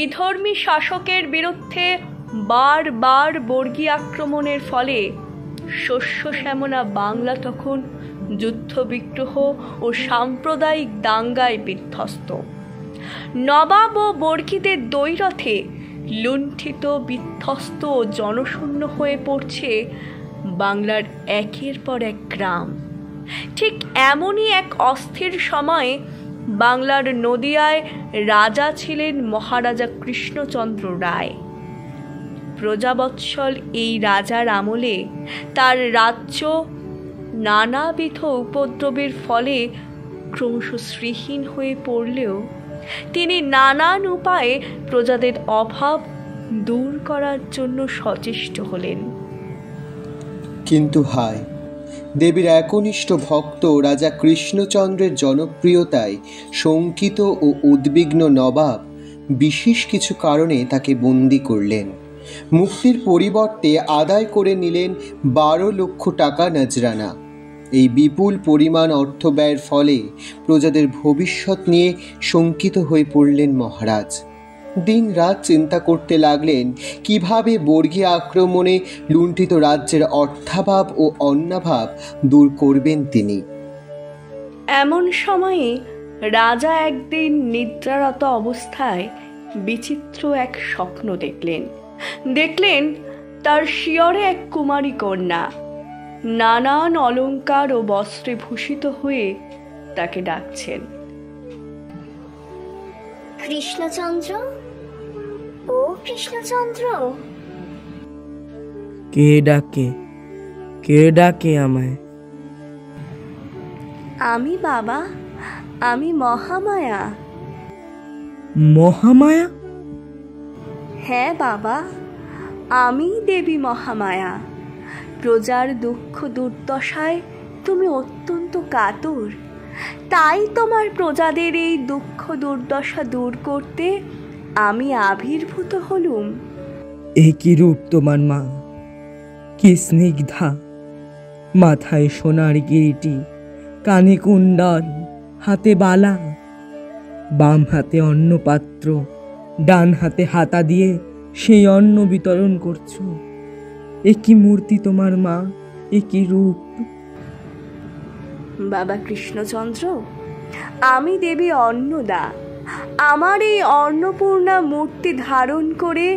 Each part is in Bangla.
বিধর্মী শাসকের বিরুদ্ধে বারবার বর্গী আক্রমণের ফলে শস্য শ্যামলা বাংলা তখন যুদ্ধ বিগ্রহ ও সাম্প্রদায়িক দাঙ্গায় বিধ্বস্ত। নবাব ও বর্গীদের দ্বৈরথে লুণ্ঠিত, বিধ্বস্ত ও জনশূন্য হয়ে পড়ছে বাংলার একের পর এক গ্রাম। ঠিক এমনই এক অস্থির সময়ে বাংলার নদিয়ায় রাজা ছিলেন মহারাজা কৃষ্ণচন্দ্র রায়। প্রজাবৎসল এই রাজার আমলে তার রাজ্য নানাবিধ উপদ্রবের ফলে ক্রমশ শ্রীহীন হয়ে পড়লেও তিনি নানান উপায়ে প্রজাদের অভাব দূর করার জন্য সচেষ্ট হলেন। কিন্তু হায়, দেবীর একনিষ্ঠ ভক্ত রাজা কৃষ্ণচন্দ্রের জনপ্রিয়তায় শঙ্কিত ও উদ্বিগ্ন নবাব বিশেষ কিছু কারণে তাকে বন্দী করলেন। মুক্তির পরিবর্তে আদায় করে নিলেন 12 লক্ষ টাকা নজরানা। এই বিপুল পরিমাণ অর্থ ব্যয়ের ফলে প্রজাদের ভবিষ্যৎ নিয়ে শঙ্কিত হয়ে পড়লেন মহারাজ। দিন রাত চিন্তা করতে লাগলেন কিভাবে বর্গী আক্রমণে লুণ্ঠিত রাজ্যের অর্থাভাব ও অন্নাভাব দূর করবেন তিনি। এমন সময়ে রাজা একদিন নিদ্রারত অবস্থায় বিচিত্র এক স্বপ্ন দেখলেন তার শিয়রে এক কুমারী কন্যা নানান অলঙ্কার ও বস্ত্রে ভূষিত হয়ে তাকে ডাকছেন। কৃষ্ণচন্দ্র, ও কৃষ্ণচন্দ্র। কে ডাকে আমায়? আমি বাবা, আমি মহামায়া। মহামায়া? হ্যাঁ বাবা, আমি দেবী মহামায়া। প্রজার দুঃখ দুর্দশায় তুমি অত্যন্ত কাতর, তাই তোমার প্রজাদের এই দুঃখ দুর্দশা দূর করতে আমি আবির্ভূত হলুম। এ কি রূপ তোমার মা! কি স্নিগ্ধা! মাথায় সোনার কিরীটি, কানে কুণ্ডল, হাতে বালা, বাম হাতে অন্নপাত্র, ডান হাতে হাতা দিয়ে সেই অন্ন বিতরণ করছো। এ কি মূর্তি তোমার মা! এ কি রূপ! বাবা কৃষ্ণচন্দ্র, আমি দেবী অন্নদা। আমার এই অন্নপূর্ণা মূর্তি ধারণ করে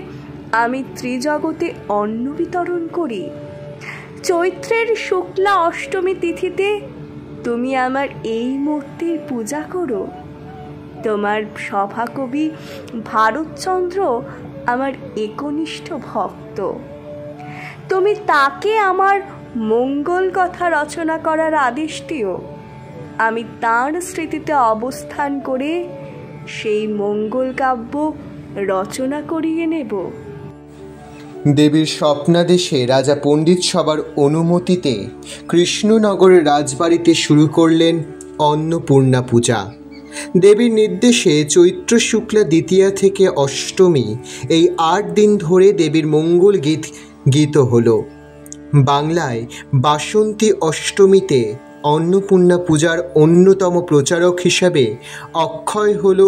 আমি ত্রিজগতে অন্ন বিতরণ করি। চৈত্রের শুক্লা অষ্টমী তিথিতে তুমি আমার এই মূর্তির পূজা করো। তোমার সভাকবি ভারতচন্দ্র আমার একনিষ্ঠ ভক্ত। তুমি তাকে আমার মঙ্গল কথা রচনা করার আদেশ দিও। আমি তাঁর স্মৃতিতে অবস্থান করে সেই মঙ্গল কাব্য রচনা করিয়ে নেব। দেবীর স্বপ্নাদেশে রাজা পণ্ডিত সভার অনুমতিতে কৃষ্ণনগরের রাজবাড়িতে শুরু করলেন অন্নপূর্ণা পূজা। দেবীর নির্দেশে চৈত্র শুক্লা দ্বিতীয়া থেকে অষ্টমী এই 8 দিন ধরে দেবীর মঙ্গল গীত হলো। বাংলায় বাসন্তী অষ্টমীতে অন্নপূর্ণা পূজার অন্যতম প্রচারক হিসাবে অক্ষয় হল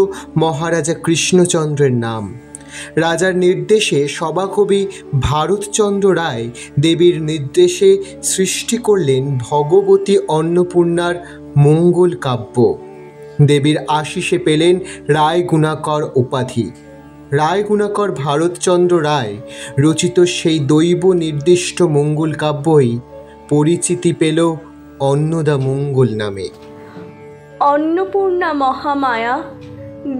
মহারাজা কৃষ্ণচন্দ্রের নাম। রাজার নির্দেশে সভাকবি ভারতচন্দ্র রায় দেবীর নির্দেশে সৃষ্টি করলেন ভগবতী অন্নপূর্ণার মঙ্গল কাব্য। দেবীর আশিসে পেলেন রায় গুণাকর উপাধি। রায় গুণাকর ভারতচন্দ্র রায় রচিত সেই দৈব নির্দিষ্ট মঙ্গল কাব্যই পরিচিতি পেল অন্নদা মঙ্গল নামে। অন্নপূর্ণা মহামায়া,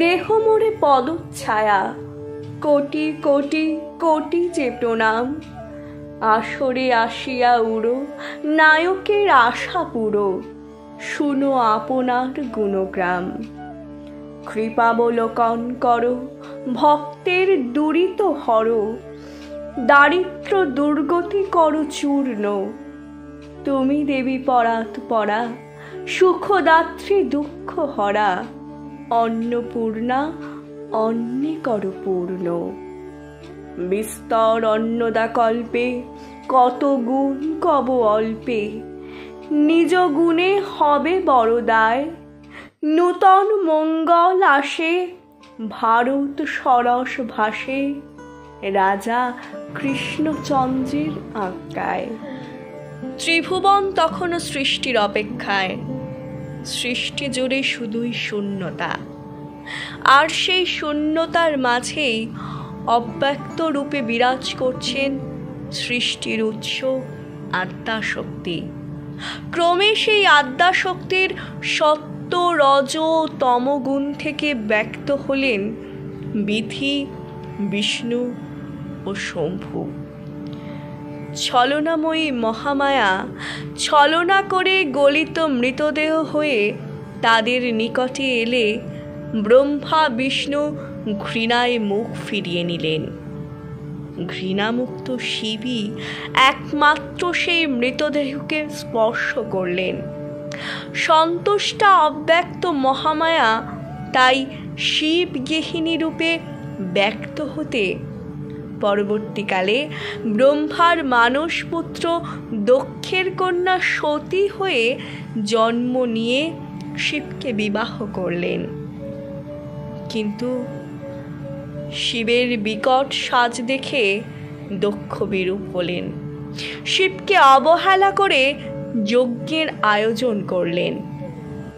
দেহ মোরে পদচ্ছায়া, কোটি কোটি কোটি যে প্রণাম। আসরে আসিয়া উড়ো, নায়কের আশা পুরো, শুনো আপনার গুণগ্রাম। কৃপাবলোকন করো, ভক্তের দুরিত হর, দারিদ্র দুর্গতি করো চূর্ণ। তুমি দেবী পরাৎ পরা, সুখদাত্রী দুঃখ হরা, অন্নপূর্ণা অন্নে করো পূর্ণ। বিস্তর অন্নদা কল্পে, কত গুণ কব অল্পে, নিজ গুণে হবে বড় দায়। নূতন মঙ্গল আসে, ভারত সরস ভাসে রাজা কৃষ্ণচন্দ্রের আজ্ঞায়। ত্রিভুবন তখনও সৃষ্টির অপেক্ষায়, সৃষ্টি জুড়ে শুধুই শূন্যতা, আর সেই শূন্যতার মাঝেই অব্যক্ত রূপে বিরাজ করছেন সৃষ্টির উৎস আদ্যাশক্তি। ক্রমে সেই আদ্যাশক্তির সত্য রজ তম গুণ থেকে ব্যক্ত হলেন বিধি, বিষ্ণু ও শম্ভু। ছলনাময়ী মহামায়া ছলনা করে গলিত মৃতদেহ হয়ে তাদের নিকটে এলে ব্রহ্মা বিষ্ণু ঘৃণায় মুখ ফিরিয়ে নিলেন। ঘৃণামুক্ত শিবই একমাত্র সেই মৃতদেহকে স্পর্শ করলেন। সন্তুষ্টা অব্যক্ত মহামায়া তাই শিব গেহিনী রূপে ব্যক্ত হতে পরবর্তীকালে ব্রহ্মার মানসপুত্র দক্ষের কন্যা সতী হয়ে জন্ম নিয়ে শিবকে বিবাহ করলেন। কিন্তু শিবের বিকট সাজ দেখে দক্ষ বিরূপ হলেন, শিবকে অবহেলা করে যজ্ঞের আয়োজন করলেন।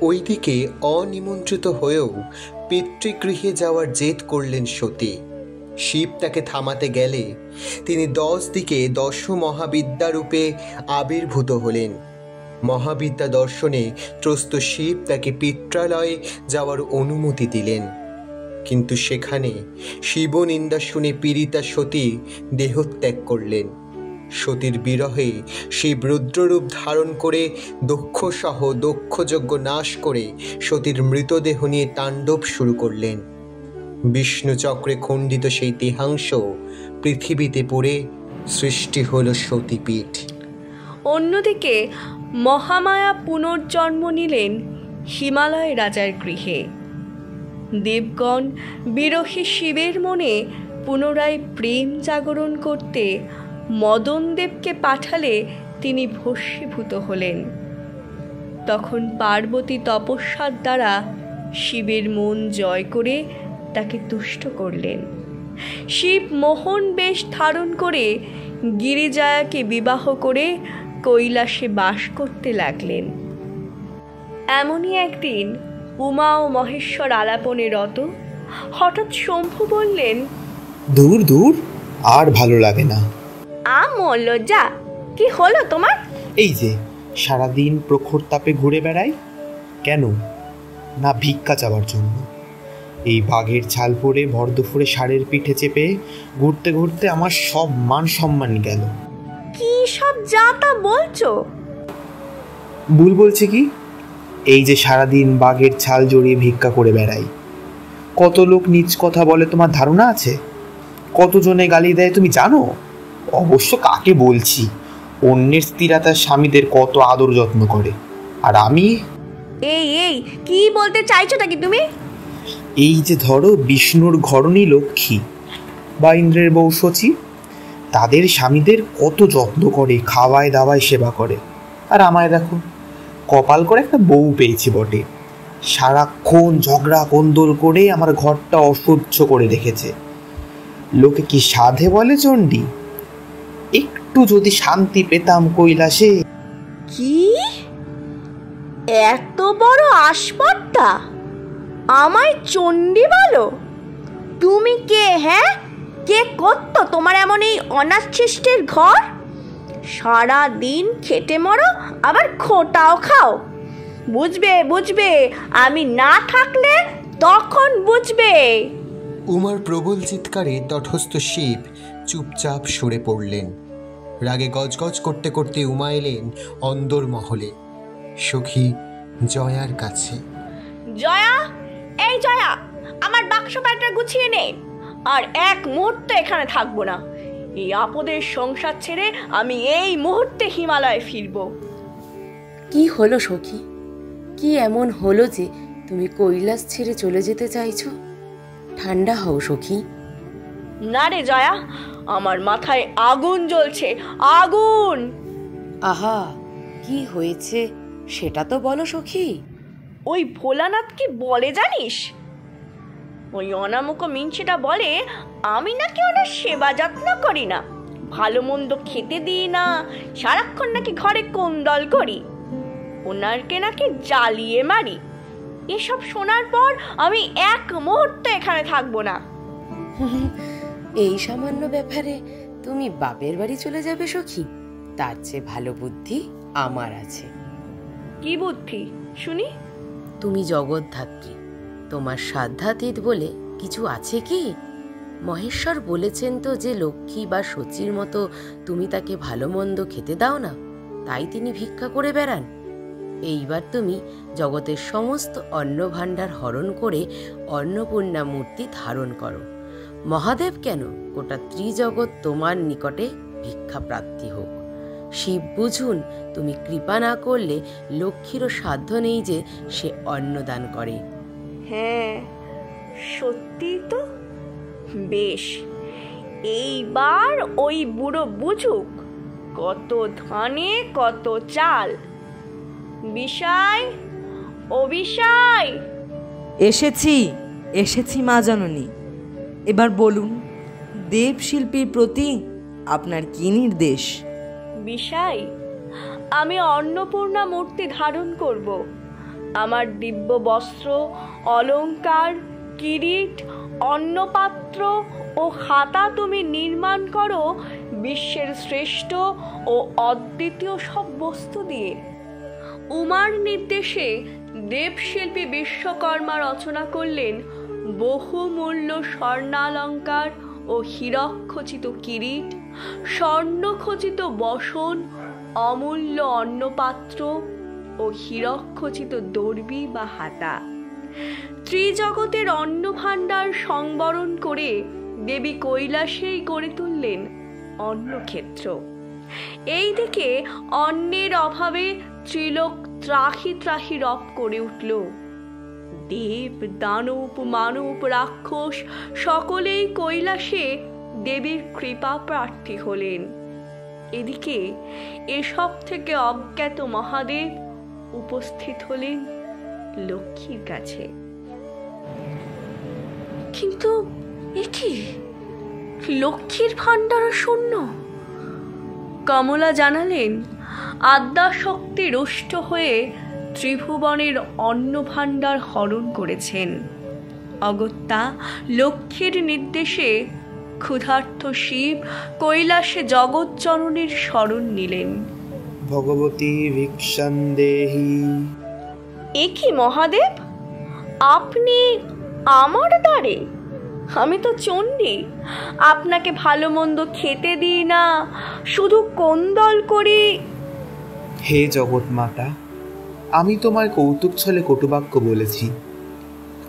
ওইদিকে অনিমন্ত্রিত হয়েও পিতৃগৃহে যাওয়ার জেদ করলেন সতী। শিব তাকে থামাতে গেলে তিনি 10 দিকে 10 মহাবিদ্যারূপে আবির্ভূত হলেন। মহাবিদ্যা দর্শনে ত্রস্ত শিব তাকে পিত্রালয়ে যাওয়ার অনুমতি দিলেন। কিন্তু সেখানে শিবনিন্দা শুনে পীড়িতা সতী দেহত্যাগ করলেন। সতীর বিরহে শিব রুদ্ররূপ ধারণ করে দক্ষসহ দক্ষযজ্ঞ নাশ করে সতীর মৃতদেহ নিয়ে তাণ্ডব শুরু করলেন। বিষ্ণু চক্রে খণ্ডিত সেই দেহাংশ পৃথিবীতে পড়ে সৃষ্টি হল সতীপীঠ। অন্যদিকে মহামায়া পুনর্জন্ম নিলেন হিমালয় রাজার গৃহে। দেবগণ বিরহী শিবের মনে পুনরায় প্রেম জাগরণ করতে মদনদেবকে পাঠালে তিনি ভস্মীভূত হলেন। তখন পার্বতী তপস্যার দ্বারা শিবের মন জয় করে তাকে তুষ্ট করলেন। শিব মোহন বেশ ধারণ করে গিরিজায়াকে বিবাহ করে কৈলাসে বাস করতে লাগলেন। এমনই একদিন উমা ও মহেশ্বর আলাপনে রত হঠাৎ শম্ভু বললেন, দূর দূর, আর ভালো লাগে না। লজ্জা, কি হলো তোমার? এই যে সারাদিন প্রখর তাপে ঘুরে বেড়াই, কেন না ভিক্ষা চাওয়ার জন্য। এই বাঘের ছাল পরে ভর দুপুরে ষাঁড়ের পিঠে চেপে ঘুরতে ঘুরতে আমার সব মান সম্মান গেল। কি সব যা তা বলছো? ভুল বলছে কি? এই যে সারাদিন বাঘের ছাল জড়িয়ে ভিক্ষা করে বেড়াই, কত লোক নিজ কথা বলে তোমার ধারণা আছে? কতজনে গালি দেয় তুমি জানো? অবশ্য কাকে বলছি, অন্যের স্ত্রীরা তার স্বামীদের কত আদর যত্ন করে, আর আমি। এই কি বলতে চাইছোটা কি তুমি? এই যে ধরো বিষ্ণুর ঘরণী লক্ষ্মী বা ইন্দ্রের বউ শচী, তাদের স্বামীদের কত যত্ন করে, খাওয়ায় দাওয়ায় সেবা করে। আর আমায় দেখো, কপাল করে একটা বউ পেয়েছি বটে, সারাক্ষণ ঝগড়া কোন্দল করে আমার ঘরটা অসহ্য করে রেখেছে। লোকে কি সাধে বলে চণ্ডী, একটু যদি শান্তি পেতাম কৈলাসে। কি এত বড় আসপত্তা আমায় চণ্ডী বলো? তুমি কে? হ্যাঁ, কে করত তোমার এমন এই অনাচ্ছিষ্টের ঘর? সারা দিন খেটে মরো, আবার খোটাও খাও। বুঝবে, আমি না থাকলে তখন বুঝবে। উমার প্রবল চিৎকারে তটস্থ শিব চুপচাপ সরে পড়লেন। রাগে গজগজ করতে করতে উমা এলেন অন্দর মহলে, সখী জয়ার কাছে। জয়া, এই জয়া, আমার বাক্স প্যাকটা গুছিয়ে নে, আর এক মুহূর্তে এখানে থাকবো না। এই আপদের সংসার ছেড়ে আমি এই মুহূর্তে হিমালয়ে ফিরব। কি হলো সখী? কি এমন হলো যে তুমি কৈলাস ছেড়ে চলে যেতে চাইছো? ঠান্ডা হও সখী। না রে জয়া, আমার মাথায় আগুন জ্বলছে, আগুন। আহা, কি হয়েছে সেটা তো বলো সখী। ওই ভোলানাথ কি বলে জানিস? ওই অনামুখ মিনছেটা বলে আমি নাকি ওনার সেবা যত্ন করি না, ভালো মন্দ খেতে দিই না, সারাক্ষণ নাকি ঘরে কোন্দল করি, ওনারকে নাকি জ্বালিয়ে মারি। এসব শোনার পর আমি এক মুহূর্ত এখানে থাকবো না। এই সামান্য ব্যাপারে তুমি বাপের বাড়ি চলে যাবে সখী? তার চেয়ে ভালো বুদ্ধি আমার আছে। কি বুদ্ধি শুনি? তুমি জগৎধাত্রী, তোমার সাধ্যাতীত বলে কিছু আছে কি? মহেশ্বর বলেছেন তো যে লক্ষ্মী বা সচির মতো তুমি তাকে ভালো মন্দ খেতে দাও না, তাই তিনি ভিক্ষা করে বেড়ান। এইবার তুমি জগতের সমস্ত অন্নভাণ্ডার হরণ করে অন্নপূর্ণা মূর্তি ধারণ করো। মহাদেব কেন, গোটা ত্রিজগৎ তোমার নিকটে ভিক্ষা প্রার্থী হোক। শিব বুঝুন, তুমি কৃপা না করলে লক্ষ্মীরও সাধ্য নেই যে সে অন্নদান করে। হ্যাঁ সত্যি তো। বেশ, এইবার ওই বুড়ো বুঝুক কত ধানে কত চাল। বিষয় ও বিষয়। এসেছি মা জননী। এবার বলুন, দেবশিল্পীর প্রতি আপনার কি নির্দেশ? বিষয়, আমি অন্নপূর্ণা মূর্তি ধারণ করব। আমার দিব্য বস্ত্র, অলংকার, কিরিট, অন্নপাত্র ও হাতা তুমি নির্মাণ করো বিশ্বের শ্রেষ্ঠ ও অদ্বিতীয় সব বস্তু দিয়ে। উমার নির্দেশে দেবশিল্পী বিশ্বকর্মা রচনা করলেন বহুমূল্য স্বর্ণালঙ্কার ও হীরকখচিত কিরিট, স্বর্ণখচিত বসন, অমূল্য অন্নপাত্র ও হীরকখচিত দর্বি বা হাতা। ত্রিজগতের অন্নভাণ্ডার সংবরণ করে দেবী কৈলাসেই গড়ে তুললেন অন্নক্ষেত্র। এই দিকে অন্নের অভাবে ত্রিলোক ত্রাহি ত্রাহি রব করে উঠল। দেব, দানব, মানব, রাক্ষস সকলেই কৈলাসে দেবীর কৃপা প্রার্থী হলেন। এদিকে এসব থেকে অজ্ঞাত মহাদেব উপস্থিত হলেন লক্ষ্মীর কাছে। কিন্তু এ কি, লক্ষ্মীর ভাণ্ডারও শূন্য। কমলা জানালেন আদ্যাশক্তি রুষ্ট হয়ে ত্রিভুবনের অন্নভাণ্ডার হরণ করেছেন। অগত্যা লক্ষ্মীর নির্দেশে ক্ষুধার্ত শিব কৈলাসে জগৎজননীর শরণ নিলেন। ভগবতী ভিক্ষাং দেহি। এ কি মহাদেব, আপনি আমার দ্বারে? আমি তো চণ্ডী, আপনাকে ভালো মন্দ খেতে দিই না, শুধু কোন্দল করি। হে জগৎ মাতা, আমি তোমার কৌতুক ছলে কটুবাক্য বলেছি,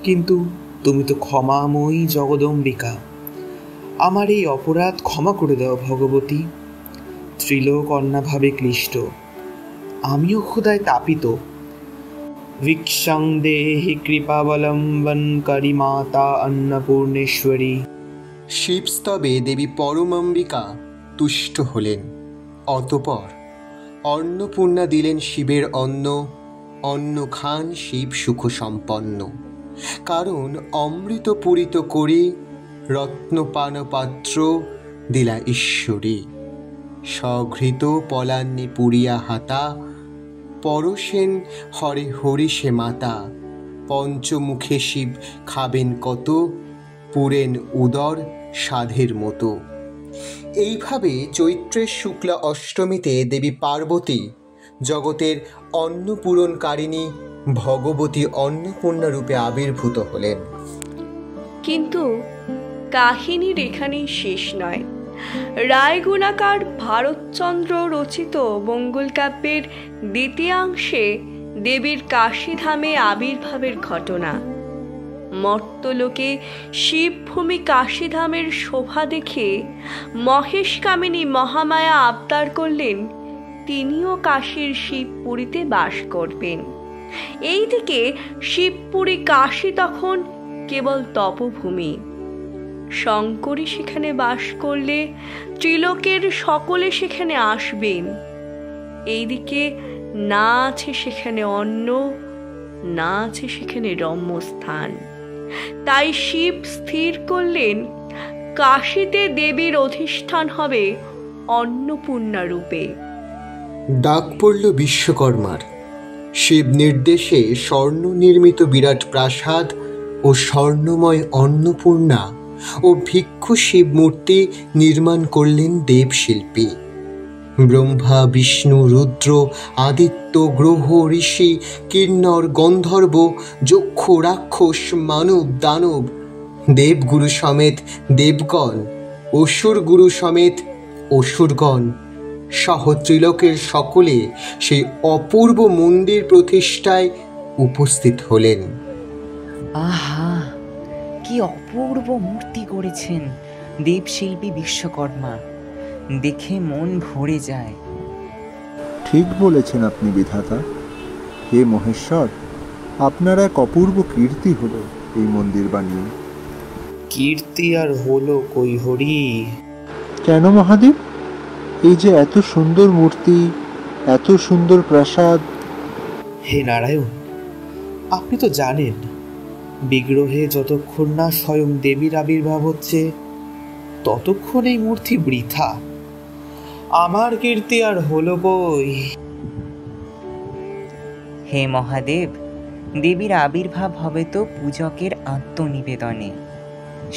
কিন্তু তুমি তো ক্ষমাময়ী জগদম্বিকা। আমার এই অপরাধ ক্ষমা করে দাও ভগবতী। ত্রিলোক অন্নাভাবে ক্লিষ্ট, আমিও ক্ষুধায় তাপিত। ভিক্ষাং দেহি কৃপাবলম্বনকারী মাতা অন্নপূর্ণেশ্বরী। শিবস্তবে দেবী পরমাম্বিকা তুষ্ট হলেন। অতঃপর অন্নপূর্ণা দিলেন শিবের অন্ন। অন্ন খান শিব সুখ সম্পন্ন, কারণ অমৃত পূরিত করি রত্নপান পাত্র দিলা ঈশ্বরী। সঘৃত পলান্নি পুরিয়া হাতা, পরশেন হরে হরিষে মাতা। পঞ্চমুখে শিব খাবেন কত, পুরেন উদর সাধের মতো। এইভাবে চৈত্রের শুক্লা অষ্টমীতে দেবী পার্বতী জগতের অন্নপূরণকারিণী ভগবতী অন্নপূর্ণা রূপে আবির্ভূত হলেন। কিন্তু কাহিনীর এখানেই শেষ নয়। রায়গুণাকার ভারতচন্দ্র রচিত মঙ্গলকাব্যের দ্বিতীয়াংশে দেবীর কাশীধামে আবির্ভাবের ঘটনা। মর্তলোকে শিবভূমি কাশীধামের শোভা দেখে মহেশকামিনী মহামায়া আবদার করলেন তিনিও কাশীর শিবপুরীতে বাস করবেন। এইদিকে শিবপুরী কাশী তখন কেবল তপভূমি। শঙ্করী সেখানে বাস করলে ত্রিলোকের সকলে সেখানে আসবেন। এইদিকে না আছে সেখানে অন্ন, না আছে সেখানে রম্যস্থান। তাই শিব স্থির করলেন কাশীতে দেবীর অধিষ্ঠান হবে অন্নপূর্ণা রূপে। ডাক পড়ল বিশ্বকর্মার। শিব নির্দেশে স্বর্ণ নির্মিত বিরাট প্রাসাদ ও স্বর্ণময় অন্নপূর্ণা ও ভিক্ষু শিব মূর্তি নির্মাণ করলেন দেবশিল্পী। ব্রহ্মা, বিষ্ণু, রুদ্র, আদিত্য, গ্রহ, ঋষি, কিন্নর, গন্ধর্ব, যক্ষ, রাক্ষস, মানব, দানব, দেবগুরু সমেত দেবগণ, অসুর গুরু সমেত অসুরগণ সহ ত্রিলোকের সকলে সেই অপূর্ব মন্দির প্রতিষ্ঠায় উপস্থিত হলেন। আহা, কি অপূর্ব মূর্তি করেছেন দেবশিল্পী বিশ্বকর্মা, দেখে মন ভরে যায়। ঠিক বলেছেন আপনি বিধাতা। হে মহেশ্বর, আপনার এক অপূর্ব কীর্তি হলো এই মন্দির বানিয়ে। কীর্তি আর হলো কই হরি? কেন মহাদেব? এই যে এত সুন্দর মূর্তি, এত সুন্দর প্রাসাদ। হে নারায়ণ, আপনি তো জানেন বিগ্রহে যতক্ষণ না স্বয়ং দেবীর আবির্ভাব হচ্ছে ততক্ষণ এই মূর্তি বৃথা। আমার কীর্তি আর হলো কই? হে মহাদেব, দেবীর আবির্ভাব হবে তো পূজকের আত্মনিবেদনে।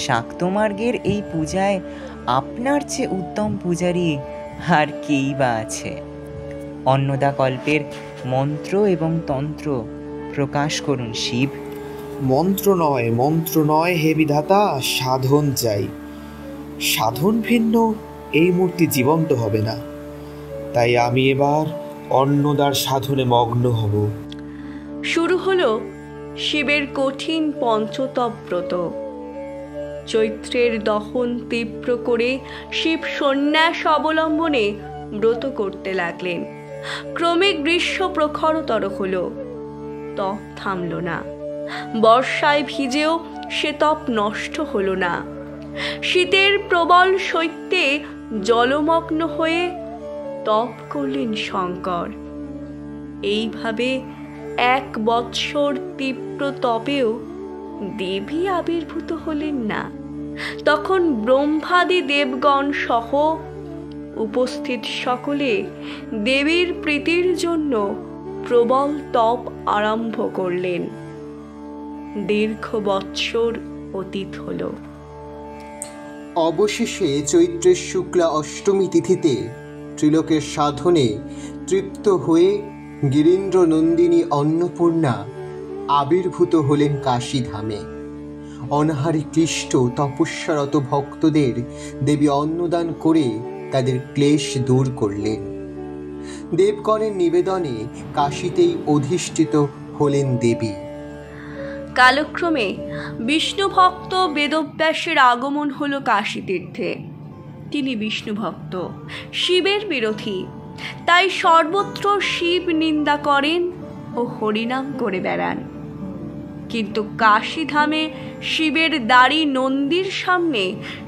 শাক্তমার্গের এই পূজায় আপনার চেয়ে উত্তম পূজারী আর কেই বা আছে? অন্নদাকল্পের মন্ত্র এবং তন্ত্র প্রকাশ করুন শিব। মন্ত্র নয় হে বিধাতা, সাধন চাই। সাধন ভিন্ন এই মূর্তি জীবন্ত হবে না। তাই আমি এবার অন্নদার সাধনে মগ্ন হব। শুরু হলো শিবের কঠিন পঞ্চতপ ব্রত। চৈত্রের দহন তীব্র করে শিব সন্ন্যাস অবলম্বনে ব্রত করতে লাগলেন। ক্রমে গ্রীষ্ম প্রখরতর হলো, তপ থামল না। বর্ষায় ভিজেও সে তপ নষ্ট হলো না। শীতের প্রবল শৈত্যে জলমগ্ন হয়ে তপ করলেন শঙ্কর। এইভাবে 1 বৎসর তীব্র তপেও দেবী আবির্ভূত হলেন না। তখন ব্রহ্মাদি দেবগণ সহ উপস্থিত সকলে দেবীর প্রীতির জন্য প্রবল তপ আরম্ভ করলেন। দীর্ঘ বৎসর অতীত হল। অবশেষে চৈত্রের শুক্লা অষ্টমী তিথিতে ত্রিলোকের সাধনে তৃপ্ত হয়ে গিরীন্দ্র নন্দিনী অন্নপূর্ণা আবির্ভূত হলেন কাশীধামে। অনাহারে ক্লিষ্ট তপস্যারত ভক্তদের দেবী অন্নদান করে তাদের ক্লেশ দূর করলেন। দেবগণের নিবেদনে কাশীতেই অধিষ্ঠিত হলেন দেবী। কালক্রমে বিষ্ণু ভক্ত বেদব্যাসের আগমন হলো কাশী তীর্থে। তিনি বিষ্ণু ভক্ত, শিবের বিরোধী, তাই সর্বত্র শিব নিন্দা করেন ও হরিনাম করে বেড়ান। কিন্তু কাশীধামে শিবের দাড়ি নন্দীর সামনে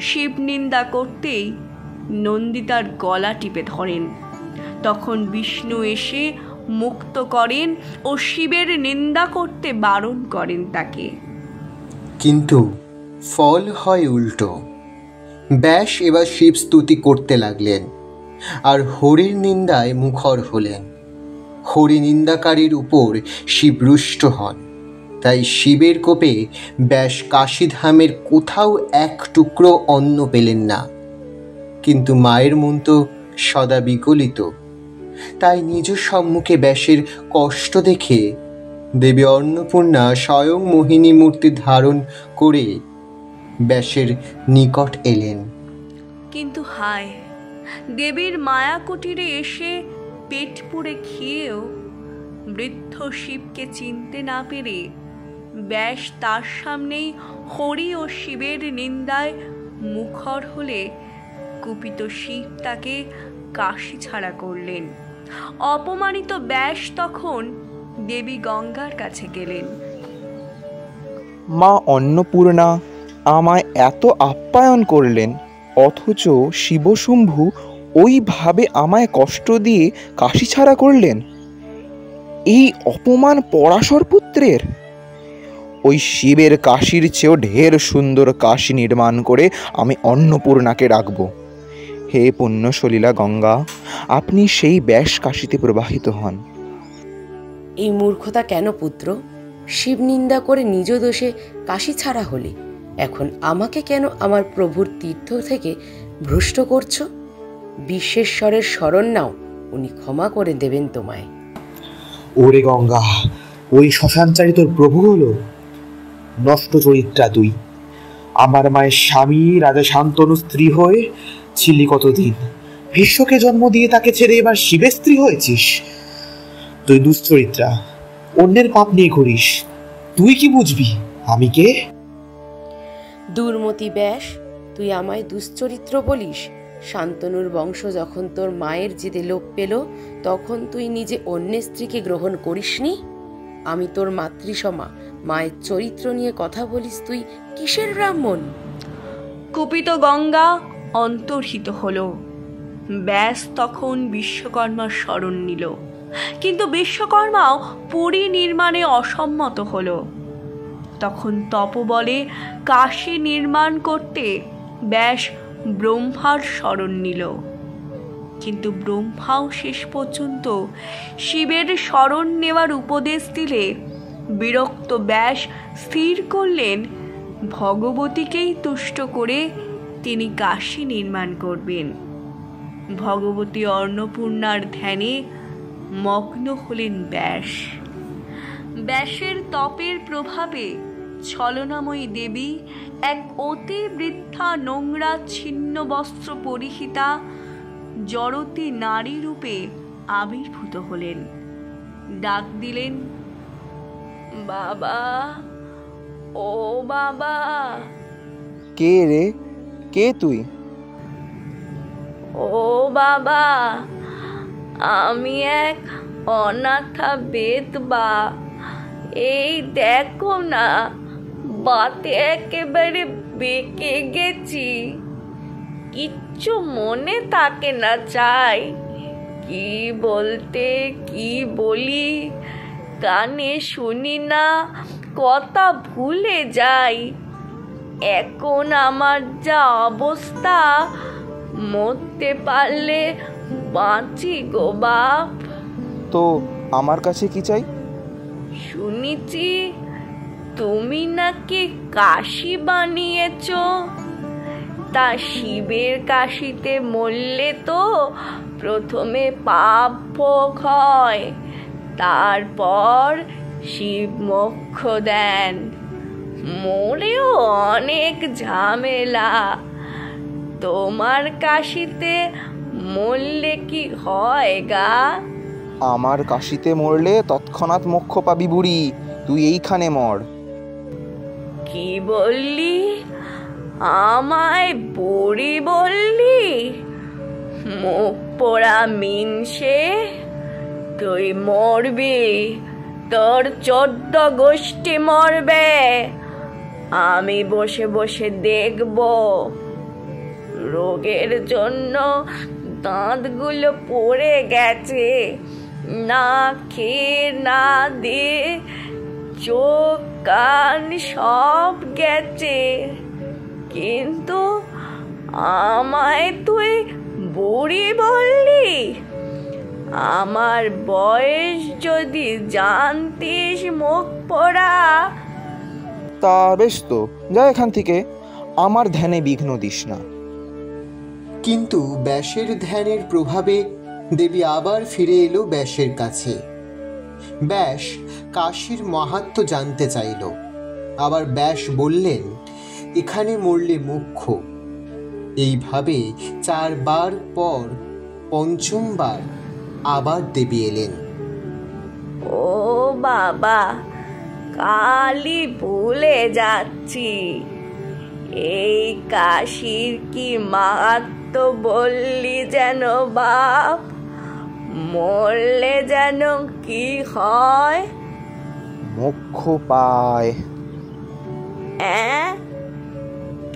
শিব নিন্দা করতেই নন্দী তার গলা টিপে ধরেন। তখন বিষ্ণু এসে মুক্ত করেন ও শিবের নিন্দা করতে বারণ করেন তাকে। কিন্তু ফল হয় উল্টো। ব্যাস এবার শিব স্তুতি করতে লাগলেন আর হরির নিন্দায় মুখর হলেন। হরি নিন্দাকারীর উপর শিব রুষ্ট হন। তাই শিবের কোপে ব্যাস কাশীধামের কোথাও 1 টুকরো অন্ন পেলেন না। কিন্তু মায়ের মন তো সদা বিকলিত। তাই নিজ সম্মুখে ব্যাসের কষ্ট দেখে দেবী অন্নপূর্ণা স্বয়ং মোহিনী মূর্তি ধারণ করে ব্যাসের নিকট এলেন। কিন্তু হায়, দেবীর মায়া কুটিরে এসে পেট পুড়ে খেয়েও বৃদ্ধ শিবকে চিনতে না পেরে ব্যাস তার সামনেই হরি ও শিবের নিন্দায় মুখর হলে কুপিত শিব তাকে কাশী ছাড়া করলেন। অপমানিত ব্যাস তখন দেবী গঙ্গার কাছে গেলেন। মা অন্নপূর্ণা আমায় এত আপ্যায়ন করলেন, অথচ শিবশম্ভু ওইভাবে আমায় কষ্ট দিয়ে কাশী ছাড়া করলেন। এই অপমান পরাশর পুত্রের! ওই শিবের কাশির চেয়েও ঢের সুন্দর কাশি নির্মাণ করে আমি অন্নপূর্ণাকে রাখব। হে পুণ্যসলীলা গঙ্গা, আপনি সেই ব্যাস কাশিতে প্রবাহিত হন। এই মূর্খতা কেন পুত্র? শিব নিন্দা করে নিজ দোষে কাশি ছাড়া হলে এখন আমাকে কেন আমার প্রভুর তীর্থ থেকে ভ্রষ্ট করছো? বিশ্বেশ্বরের শরণ নাও, উনি ক্ষমা করে দেবেন তোমায়। ওরে গঙ্গা, ওই শ্মশানচারী তোর প্রভু হলো? নষ্ট চরিত্রা তুই। আমার মায়ের স্বামী রাজা শান্তনু স্ত্রী হয়ে ছিলি কতদিন, ভীষ্মকে জন্ম দিয়ে তাকে ছেড়ে এবার শিবের স্ত্রী হয়েছিস। তুই দুশ্চরিত্রা, অন্যের পাপ নিয়ে করিস। তুই কি বুঝবি আমি কে? দুর্মতি ব্যাস, তুই আমায় দুশ্চরিত্র বলিস? শান্তনুর বংশ যখন তোর মায়ের জেদে লোপ পেল, তখন তুই নিজে অন্যের স্ত্রীকে গ্রহণ করিসনি? আমি তোর মাতৃসমা, মায়ের চরিত্র নিয়ে কথা বলিস তুই কিসের ব্রাহ্মণ? কুপিত গঙ্গা অন্তর্হিত হল। ব্যাস তখন বিশ্বকর্মার শরণ নিল, কিন্তু বিশ্বকর্মাও পুরী নির্মাণে অসম্মত হল। তখন তপবলে কাশী নির্মাণ করতে ব্যাস ব্রহ্মার শরণ নিল, কিন্তু ব্রহ্মাও শেষ পর্যন্ত শিবের শরণ নেওয়ার উপদেশ দিলে বিরক্ত ব্যাস স্থির করলেন ভগবতীকেই তুষ্ট করে তিনি কাশী নির্মাণ করবেন। ভগবতী অন্নপূর্ণার ধ্যানে মগ্ন হলেন ব্যাস। ব্যাসের তপের প্রভাবে ছলনাময়ী দেবী এক অতি বৃদ্ধা নোংরা ছিন্ন বস্ত্র পরিহিতা জড়তি নারী রূপে আবির্ভূত হলেন। ডাক দিলেন, বাবা, ও বাবা। কে রে, কে তুই? ও বাবা, আমি এক অনাথা বেদবা। এই দেখো না, বাতে একেবারে বেঁকে গেছি। কিচ্ছু মনে থাকে না চাই, কি বলতে কি বলি কানে শুনি না, কথা ভুলে যাই। এখন আমার যা অবস্থা, মরতে পারলে বাঁচি গো বাপ। তো আমার কাছে কি চাই? শুনেছি তুমি নাকি কাশি বানিয়েছ। তা শিবের কাশিতে মরলে তো প্রথমে পাপ ভোগ হয়, তারপর শিব মোক্ষ দেন। মরেও অনেক ঝামেলা। তোমার কাশিতে মরলে কি হয় গা? আমার কাশিতে মরলে তৎক্ষণাৎ মোক্ষ পাবি বুড়ি, তুই এইখানে মর। কি বললি? আমায় বুড়ি বললি? মুখ পোড়া মিনসে, তুই মরবি, তোর 14 গোষ্ঠী মরবে। আমি বসে বসে দেখব। রোগের জন্য দাঁতগুলো পড়ে গেছে, না খেয়ে না দিয়ে চোখ কান সব গেছে, কিন্তু আমায় তুই বুড়ি বললি? আমার বয়স যদি জানতিস মুখ পোড়া। তা বেশ, তো যা এখান থেকে, আমার ধ্যানে বিঘ্ন দিস না। কিন্তু ব্যাসের ধ্যানের প্রভাবে দেবী আবার ফিরে এলো ব্যাসের কাছে। ব্যাস কাশীর মাহাত্ম্য জানতে চাইল। আবার ব্যাস বললেন, এখানে মরলে মোক্ষ। এইভাবে 4 বার পর 5ম বার আবার দেবী এলেন। ও বাবা, কালই ভুলে যাচ্ছি। এই কাশীর কি মাহাত্ম্য বললি যেন বাপ? মরলে যেন কি হয়? মোক্ষ পায়।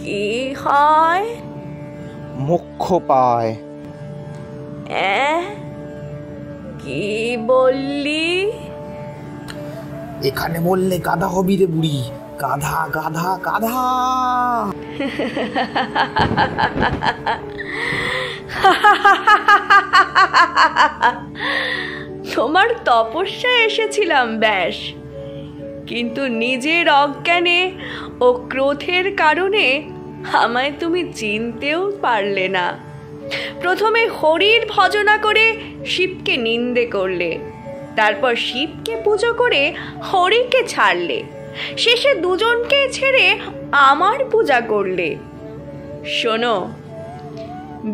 কি হয়? মোক্ষ পায়। কি বললি? এখানে বললে গাধা হবি রে বুড়ি, গাধা গাধা গাধা। তোমার তপস্যায় এসেছিলাম ব্যাস, কিন্তু নিজের অজ্ঞানে ও ক্রোধের কারণে আমায় তুমি চিনতেও পারলে না। প্রথমে হরির ভজনা করে শিবকে নিন্দে করলে, তারপর শিবকে পুজো করে হরিকে ছাড়লে, শেষে দুজনকে ছেড়ে আমার পূজা করলে। শোনো,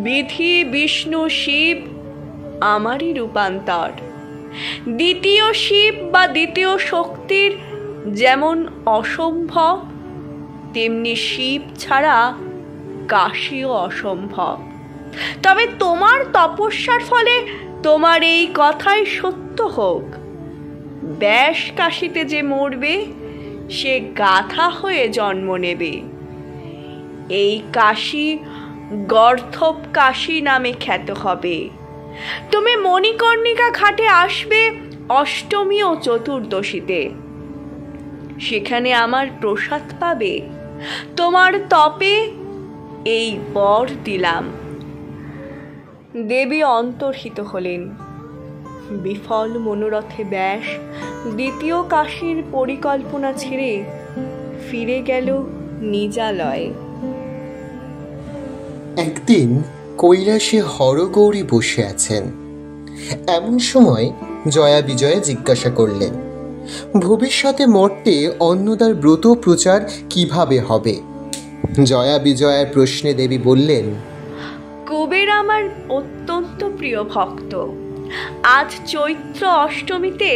বিধি বিষ্ণু শিব আমারই রূপান্তর। দ্বিতীয় শিব বা দ্বিতীয় শক্তির যেমন অসম্ভব, তেমনি শিব ছাড়া কাশীও অসম্ভব। তবে তোমার তপস্যার ফলে তোমার এই কথাই সত্য হোক, ব্যাস কাশীতে যে মরবে সে গাধা হয়ে জন্ম নেবে। এই কাশী গর্ধব কাশী নামে খ্যাত হবে। তুমি মণিকর্ণিকা ঘাটে আসবে অষ্টমী ও চতুর্দশীতে, সেখানে আমার প্রসাদ পাবে। তোমার তপে এই বর দিলাম। দেবী অন্তর্হিত হলেন। বিফল মনোরথে ব্যাস দ্বিতীয় কাশীর পরিকল্পনা ছেড়ে ফিরে গেল নিজালয়ে। একদিন কৈলাসে হরগৌরী বসে আছেন। এমন সময় জয়া বিজয়া জিজ্ঞাসা করলেন, ভবিষ্যতে মর্তে অন্নদার ব্রত প্রচার কিভাবে হবে? জয়া বিজয়ার প্রশ্নে দেবী বললেন, কুবের আমার অত্যন্ত প্রিয় ভক্ত। আজ চৈত্র অষ্টমীতে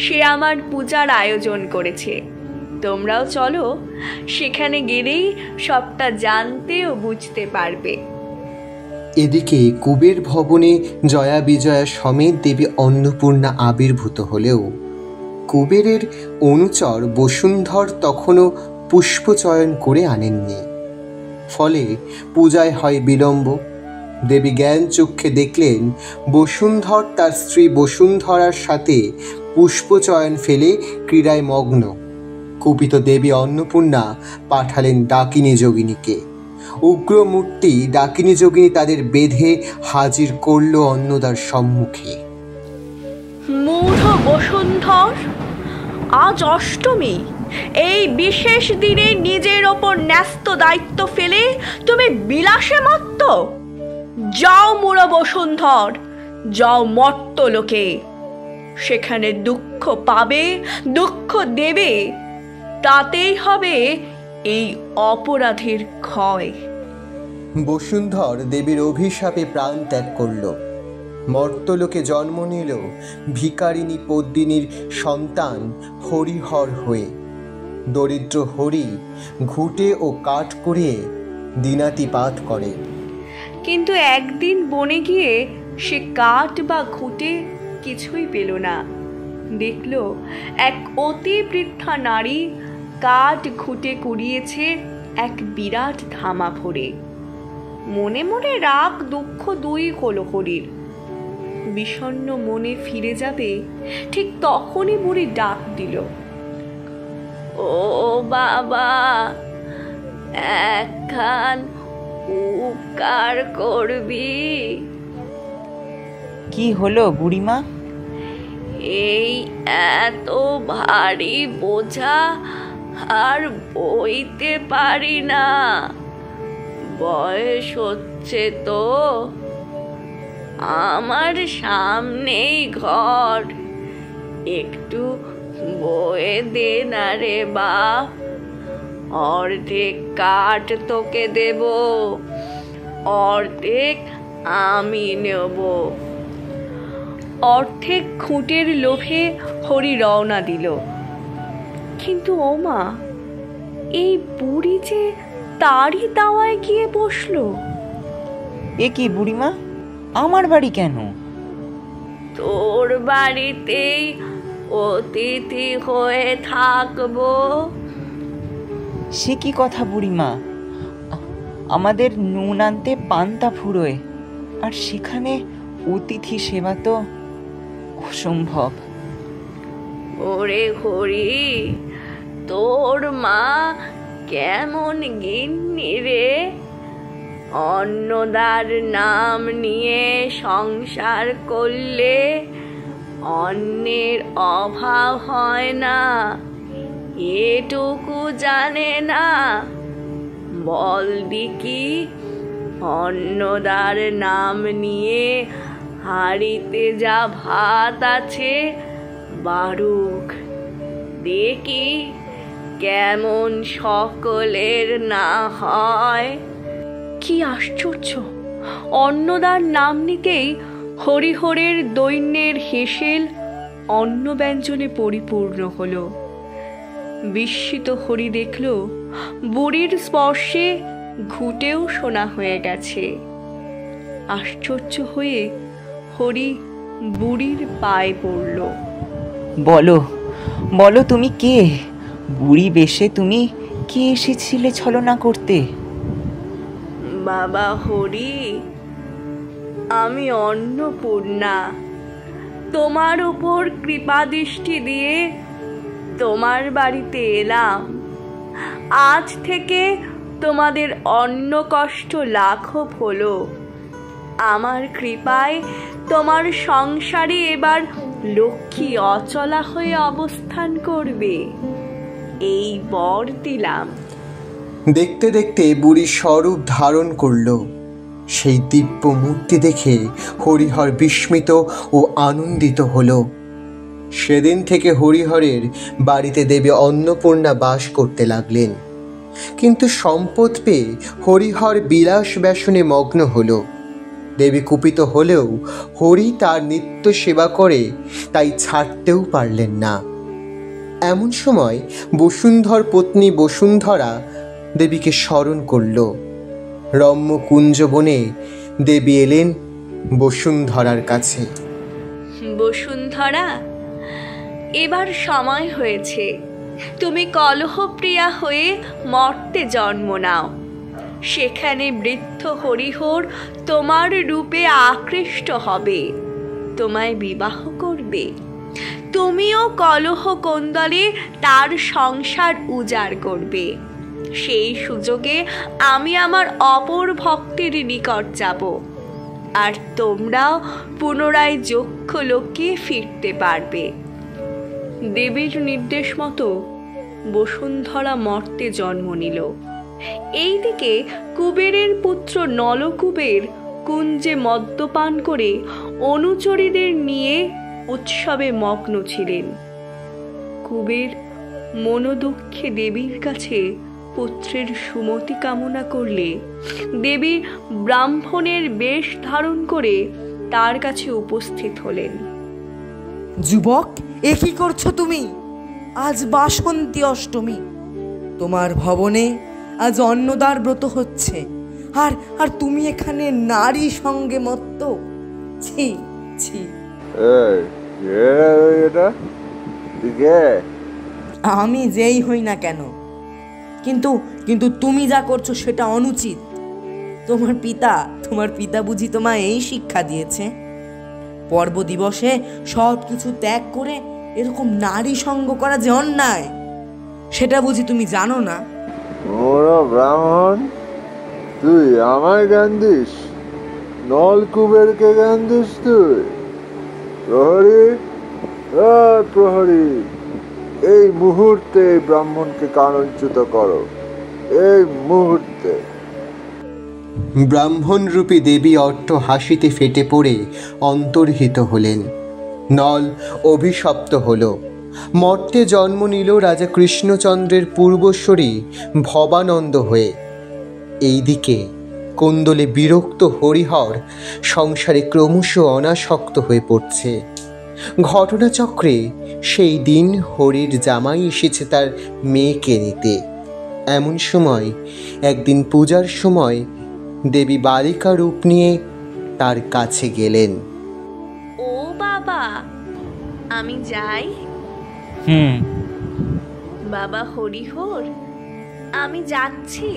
সে আমার পূজার আয়োজন করেছে। তোমরাও চলো, সেখানে গেলেই সবটা জানতে ও বুঝতে পারবে। এদিকে কুবের ভবনে জয়া বিজয়া সমেত দেবী অন্নপূর্ণা আবির্ভূত হলেও কুবেরের অনুচর বসুন্ধর তখনও পুষ্পচয়ন করে আনেননি। ফলে পূজায় হয় বিলম্ব। দেবী জ্ঞান চক্ষে দেখলেন বসুন্ধর তার স্ত্রী বসুন্ধরার সাথে পুষ্পচয়ন ফেলে ক্রীড়ায় মগ্ন। কুপিত দেবী অন্নপূর্ণা পাঠালেন ডাকিনী যোগিনীকে। উগ্রমূর্তি ডাকিনী যোগিনী তাদের বেঁধে হাজির করল অন্নদার সম্মুখে। মূঢ় বসুন্ধর, আজ অষ্টমী। এই বিশেষ দিনে নিজের ওপর ন্যস্ত দায়িত্ব ফেলে তুমি বিলাসে মত্ত। যাও মূঢ় বসুন্ধর, যাও মর্ত লোকে। সেখানে দুঃখ পাবে, দুঃখ দেবে, তাতেই হবে এই অপরাধের ক্ষয়। বসুন্ধর দেবীর অভিশাপে প্রাণ ত্যাগ করল। মর্তলোকে জন্ম নিল ভিকারিণী পদ্মিনীর সন্তান হরিহর হয়ে। দরিদ্র হরি ঘুঁটে ও কাঠ করিয়ে দিনাতিপাত করে। কিন্তু একদিন বনে গিয়ে সে কাঠ বা ঘুঁটে কিছুই পেল না। দেখল এক অতি বৃদ্ধা নারী কাঠ ঘুঁটে কুড়িয়েছে এক বিরাট ধামা ভরে। মনে মনে রাগ দুঃখ দুই হলো হরির। বিষণ্ণ মনে ফিরে যাবে, ঠিক তখনই বুড়ি ডাক দিল, ও বাবা, একখান উপকার করবি? কি হলো বুড়িমা? এই এত ভারী বোঝা আর বইতে পারি না, বয়স হচ্ছে তো। আমার সামনেই ঘর, একটু বয়ে দে না রে বাপ। অর্ধেক কাঠ তোকে দেব, অর্ধেক আমি নেব। অর্ধেক খুঁটের লোভে হরি রওনা দিল। কিন্তু ওমা, এই বুড়ি যে তারই দাওয়ায় গিয়ে বসলো। এ কি বুড়িমা, আমার বাড়ি কেন? তোর বাড়িতেই অতিথি হয়ে থাকবো। সে কি কথা বুড়িমা, আমাদের নুন আনতে পান্তা ফুরোয়, আর সেখানে অতিথি সেবা তো অসম্ভব। ওরে হরি, তোর মা কেমন গিন্নি রে? অন্নদার নাম নিয়ে সংসার করলে অন্নের অভাব হয় না, এটুকু জানে না। বল দিকি, অন্নদার নাম নিয়ে হাড়িতে যা ভাত আছে বারুক, দেখি কেমন সকলের না হয়। কি আশ্চর্য! অন্নদার নাম নিতেই হরিহরের দৈন্যের হেসেল অন্ন ব্যঞ্জনে পরিপূর্ণ হলো। বিস্মিত হরি দেখল বুড়ির স্পর্শে ঘুটেও সোনা হয়ে গেছে। আশ্চর্য হয়ে হরি বুড়ির পায়ে পড়ল। বলো বলো, তুমি কে? বুড়ি বেশে তুমি কে এসেছিলে ছলনা করতে? বাবা হরি, আমি অন্নপূর্ণা। তোমার উপর কৃপা দৃষ্টি দিয়ে তোমার বাড়িতে এলাম। আজ থেকে তোমাদের অন্ন কষ্ট লাঘব হলো। আমার কৃপায় তোমার সংসারে এবার লক্ষ্মী অচলা হয়ে অবস্থান করবে, এই বর দিলাম। দেখতে দেখতে বুড়ি স্বরূপ ধারণ করল। সেই দিব্য মূর্তি দেখে হরিহর বিস্মিত ও আনন্দিত হল। সেদিন থেকে হরিহরের বাড়িতে দেবী অন্নপূর্ণা বাস করতে লাগলেন। কিন্তু সম্পদ পেয়ে হরিহর বিলাস ব্যসনে মগ্ন হল। দেবী কুপিত হলেও হরি তার নিত্য সেবা করে, তাই ছাড়তেও পারলেন না। এমন সময় বসুন্ধর পত্নী বসুন্ধরা দেবীকে স্মরণ করল। রম্য কুঞ্জবনে দেবী এলেন বসুন্ধরার কাছে। বসুন্ধরা, এবার সময় হয়েছে, তুমি কলহপ্রিয়া হয়ে মর্তে জন্ম নাও। সেখানে বৃদ্ধ হরিহর তোমার রূপে আকৃষ্ট হবে, তোমায় বিবাহ করবে। তুমিও কলহ কোন্দলে তার সংসার উজাড় করবে। সেই সুযোগে আমি আমার অপর ভক্তের নিকট যাব, আর তোমরাও পুনরায় যক্ষ লোকে ফিরতে পারবে। দেবীর নির্দেশ মতো বসুন্ধরা মর্তে জন্ম নিল। এইদিকে কুবেরের পুত্র নলকুবের কুঞ্জে মদ্যপান করে অনুচরীদের নিয়ে উৎসবে মগ্ন ছিলেন। কুবের মনোদুঃখে দেবীর কাছে পুত্রের সুমতি কামনা করলে দেবী ব্রাহ্মণের বেশ ধারণ করে তার কাছে উপস্থিত হলেন। যুবক, এ কি করছো তুমি? আজ বাসন্তী অষ্টমী, তোমার ভবনে আজ অন্নদার ব্রত হচ্ছে, আর আর তুমি এখানে নারী সঙ্গে মত্ত। ছি ছি। আমি যেই হই না কেন, কিন্তু কিন্তু তুমি যা করছো সেটা অনুচিত। তোমার পিতা বুঝি তোমায় এই শিক্ষা দিয়েছে? পর্ব দিবসে সব কিছু ত্যাগ করে এরকম নারী সঙ্গ করা যে অন্যায়, সেটা বুঝি তুমি জানো না? ওরা ব্রাহ্মণ, তুই আমায় জ্ঞান দিস? নলকুবেরকে জ্ঞান দিস তুই? প্রহরী, প্রহরী, এই মুহূর্তে ব্রাহ্মণকে কারণচ্যুত করো, এই মুহূর্তে। ব্রাহ্মণরূপী দেবী অট্ট হাসিতে ফেটে পড়ে অন্তর্হিত হলেন। নল অভিশপ্ত হল। মর্তে জন্ম নিল রাজা কৃষ্ণচন্দ্রের পূর্বশ্বরী ভবানন্দ হয়ে। এইদিকে কোন্দলে বিরক্ত হরিহর সংসারে ক্রমশ অনাসক্ত হয়ে পড়ছে। ঘটনাচক্রে সেই দিন হরির জামাই এসেছে তার মেয়েকে নিতে। এমন সময় একদিন পূজার সময় দেবী বালিকা রূপ নিয়ে তার কাছে গেলেন। ও বাবা, আমি যাই? বাবা হরিহর, আমি যাচ্ছি।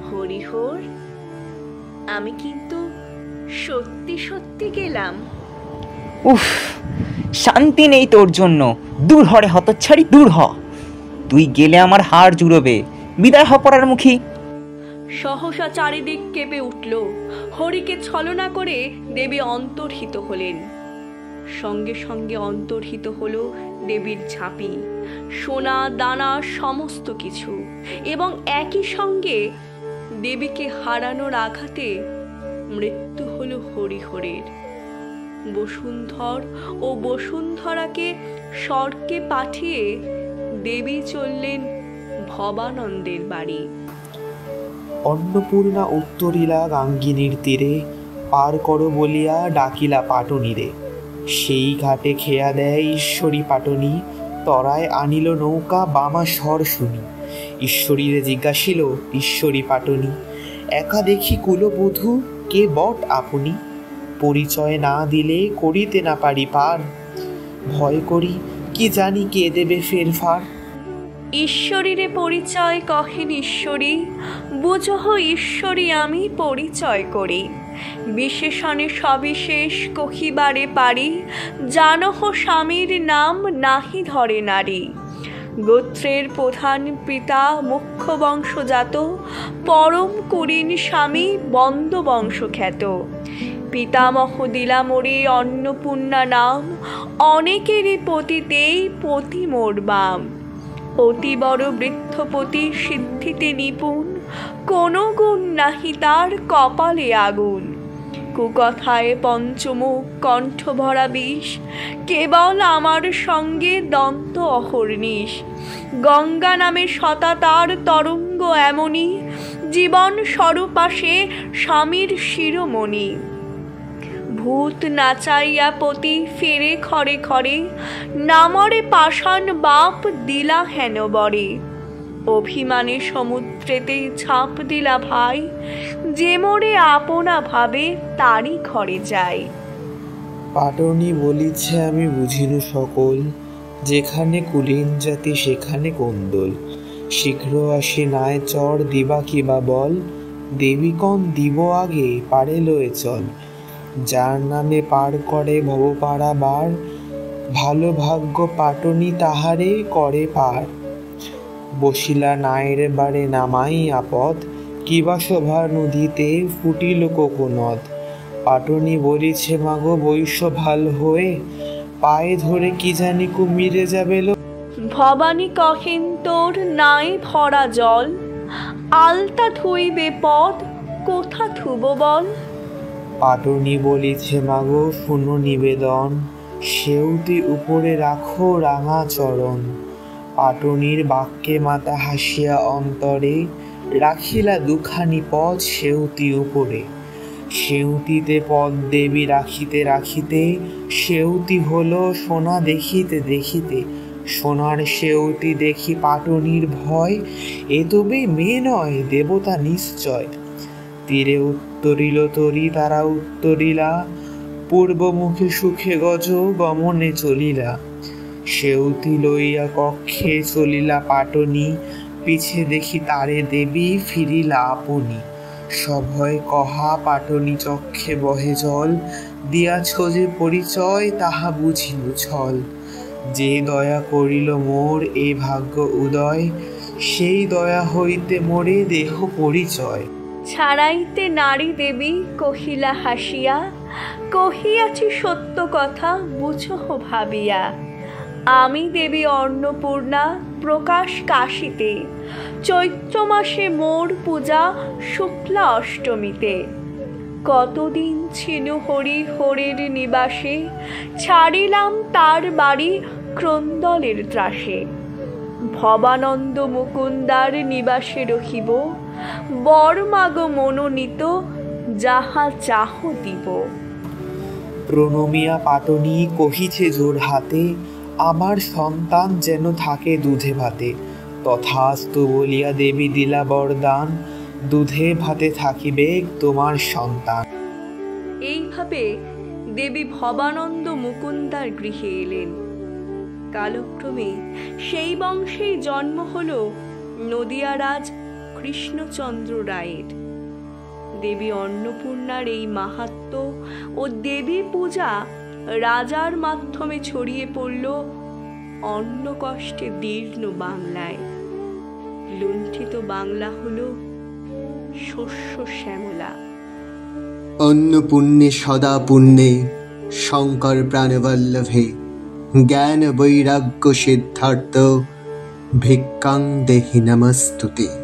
হরিহর, আমি কিন্তু সত্যি সত্যি গেলাম। উফ, শান্তি নেই তোর জন্য। দূর হরে হতচ্ছাড়ি, দূর হ। তুই গেলে আমার হাড় জুড়োবে। বিদায় হ পড়ার মুখী। সহসা চারিদিক কেঁপে উঠল। হরিকে ছলনা করে দেবী অন্তর্হিত হলেন। সঙ্গে সঙ্গে অন্তর্হিত হলো দেবীর ঝাঁপি, সোনা দানা সমস্ত কিছু, এবং একই সঙ্গে দেবীকে হারানোর আঘাতে মৃত্যু হলো হরিহরের। বসুন্ধর ও বসুন্ধরাকে স্বর্গে পাঠিয়ে দেবী চললেন ভবানন্দের বাড়ি। অন্নপূর্ণা উত্তরিলা গাঙ্গিনীর তীরে, পার করো বলিয়া ডাকিলা পাটনীরে। সেই ঘাটে খেয়া দেয় ঈশ্বরী পাটনী, তরায় আনিল নৌকা বামা স্বর শুনি। ঈশ্বরীরে জিজ্ঞাসিল ঈশ্বরী পাটনী, একা দেখি কুলবধূ কে বট আপনি? পরিচয় না দিলে করিতে না পারি পার, ভয় করি কি জানি কে দেবে ফেরফার। ঈশ্বরীরে পরিচয় কহেন ঈশ্বরী, বুঝহ ঈশ্বরী আমি পরিচয় করি। বিশেষণে সবিশেষ কহিবারে পারি, জানহ স্বামীর নাম নাহি ধরে নারী। গোত্রের প্রধান পিতা মুখ্য বংশজাত, পরম কুলীন স্বামী বন্দ বংশ খ্যাত। পিতামহ দিলা মোরে অন্নপূর্ণা নাম, অনেকেরই পতিতেই পতি মোর বাম। অতি বড় বৃদ্ধপতি সিদ্ধিতে নিপুণ, কোনো গুণ নাহি তার কপালে আগুন। কুকথায় পঞ্চমুখ কণ্ঠ ভরা বিষ, কেবল আমার সঙ্গে দন্ত অহর্নিশ। গঙ্গা নামে সতা তার তরঙ্গ এমনি, জীবন স্বরূপাশে স্বামীর শিরোমণি। ভূত নাচাইয়া পতি ফেরে খরে খরে, নামরে পাষাণ বাপ দিলা হেন বরে। অভিমানে সমুদ্রেতে ঝাঁপ দিলা ভাই, যে মোরে আপনা ভাবে তারই ঘরে যায়। পাটনী বলিছে আমি বুঝিনু সকল, যেখানে কুলীন জাতি সেখানে কোন্দল। শীঘ্র আসি নায় চর দিবা কিবা বল, দেবীকণ দিব আগে পারে লয়ে চল। যার নামে পার করে ভবপাড়া বার, ভালো ভাগ্য পাটনী তাহারে করে পার। বসিলা নায়ের বারে নামাই আপদ, কিবা শোভা নদীতে ফুটিল কোকোনদ। পাটনী বলিছে মাগো বৈশ্য ভাল হয়ে, পায়ে ধরে কি জানি কুমিরে যাবে লো। ভবানী কহেন তোর নাই ভরা জল, আলতা ধুইবে পদ কোথা ধুব বল। পাটনী বলিছে মাগো শুনো নিবেদন, সেউতি উপরে রাখো রাঙা চরণ। পাটনীর বাক্যে মাতা হাসিয়া অন্তরে, রাখিলা দুখানি পদ সেউতি উপরে। সেউতিতে পদ দেবী রাখিতে রাখিতে, সেউতি হলো সোনা দেখিতে দেখিতে। সোনার সেউতি দেখি পাটনীর ভয়, এ তবে মেয়ে নয় দেবতা নিশ্চয়। তীরে উত্তরিল তরি তারা উত্তরিলা, পূর্বমুখে সুখে গজ গমনে চলিলা। সেউতি লইয়া কক্ষে চলিলা পাটনী, পিছে দেখি তারে দেবী ফিরিলা আপনি। সভয় কহা পাটনী চক্ষে বহে জল, দিয়াছ যে পরিচয় তাহা বুঝিনু ছল। যে দয়া করিল মোর এ ভাগ্য উদয়, সেই দয়া হইতে মোরে দেহ পরিচয়। ছাড়াইতে নারী দেবী কহিলা হাসিয়া, কহিয়াছি সত্য কথা বুঝহ ভাবিয়া। আমি দেবী অন্নপূর্ণা প্রকাশ কাশীতে, চৈত্র মাসে মোর পূজা শুক্লা অষ্টমীতে। কতদিন ছিল হরি হরির নিবাসে, ছাড়িলাম তার বাড়ি ক্রন্দলের ত্রাসে। ভবানন্দ মুকুন্দার নিবাসে রহিব, বর মাগ মনোনীত যাহা চাহ দিব। প্রণমিয়া পাটনী কহিছে জোর হাতে, আমার সন্তান যেন থাকে দুধে ভাতে। তথাস্তু বলিয়া দেবী দিলা বরদান, দুধে ভাতে থাকিবে তোমার সন্তান। এইভাবে দেবী ভবানন্দ মুকুন্দার গৃহে এলেন। কালক্রমে সেই বংশেই জন্ম হল নদিয়ারাজ কৃষ্ণচন্দ্র রায়ের। দেবী অন্নপূর্ণার এই মাহাত্ম্য ও দেবী পূজা রাজার মাধ্যমে ছড়িয়ে পড়ল অন্ন কষ্টে দীর্ণ বাংলায়। লুণ্ঠিত বাংলা হলো শস্য শ্যামলা। অন্য পুণ্যে সদা পুণ্যে শঙ্কর প্রাণবল্লভে, জ্ঞান বৈরাগ্য সিদ্ধার্থ ভিক্ষাং দেহি নমস্তুতে।